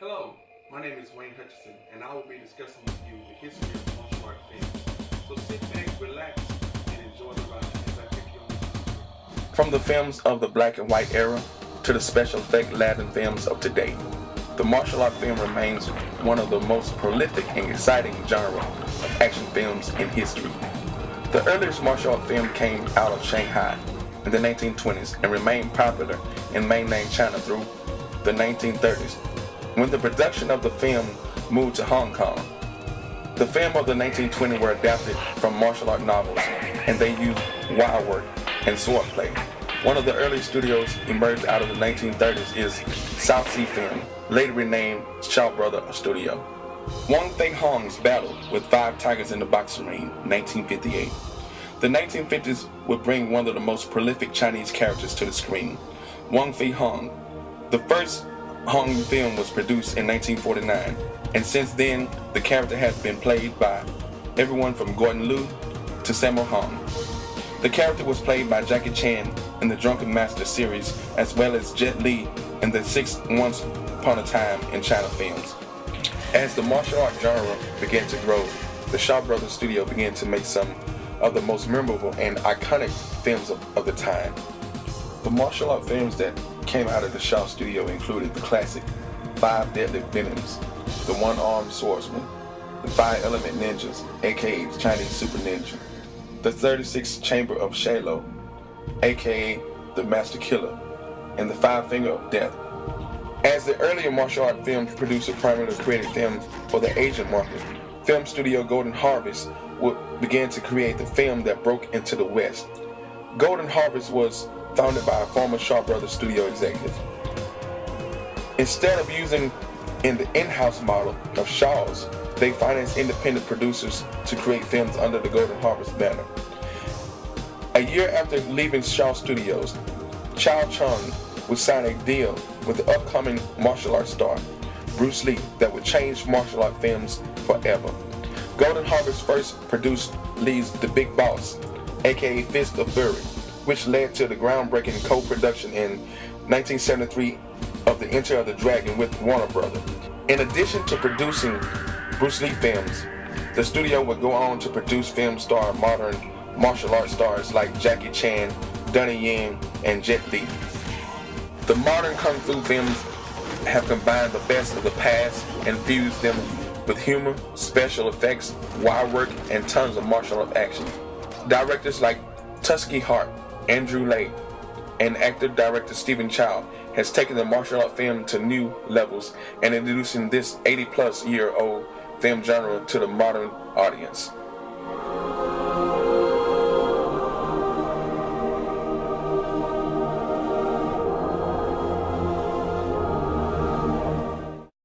Hello, my name is Wayne Hutchison, and I will be discussing with you the history of martial art films. So sit back, relax, and enjoy the ride as I take you on this journey. From the films of the black and white era to the special effect Latin films of today, the martial art film remains one of the most prolific and exciting genre of action films in history. The earliest martial art film came out of Shanghai in the 1920s and remained popular in mainland China through the 1930s. When the production of the film moved to Hong Kong, the film of the 1920s were adapted from martial art novels, and they used wire work and swordplay. One of the early studios emerged out of the 1930s is South Sea Film, later renamed Shaw Brothers Studio. Wong Fei Hung's Battle with Five Tigers in the Boxing Ring, 1958. The 1950s would bring one of the most prolific Chinese characters to the screen, Wong Fei Hung. The first Hung film was produced in 1949, and since then, the character has been played by everyone from Gordon Liu to Sammo Hung. The character was played by Jackie Chan in the Drunken Master series, as well as Jet Li in the six Once Upon a Time in China films. As the martial art genre began to grow, the Shaw Brothers Studio began to make some of the most memorable and iconic films of the time. The martial art films that came out of the Shaw Studio included the classic Five Deadly Venoms, The One-Armed Swordsman, The Five Element Ninjas, aka the Chinese Super Ninja, The 36th Chamber of Shiloh, aka the Master Killer, and The Five Finger of Death. As the earlier martial art films producer primarily created films for the Asian market, film studio Golden Harvest began to create the film that broke into the West. Golden Harvest was founded by a former Shaw Brothers studio executive. Instead of using the in-house model of Shaw's, they financed independent producers to create films under the Golden Harvest banner. A year after leaving Shaw Studios, Chow Chung would sign a deal with the upcoming martial arts star, Bruce Lee, that would change martial art films forever. Golden Harvest first produced Lee's The Big Boss, aka Fist of Fury, which led to the groundbreaking co-production in 1973 of The Enter of the Dragon with Warner Brothers. In addition to producing Bruce Lee films, the studio would go on to produce film star modern martial arts stars like Jackie Chan, Donnie Yen, and Jet Li. The modern kung fu films have combined the best of the past and fused them with humor, special effects, wire work, and tons of martial art action. Directors like Tusky Hart, Andrew Lay, and actor-director Stephen Chow has taken the martial art film to new levels and introducing this 80-plus-year-old film genre to the modern audience.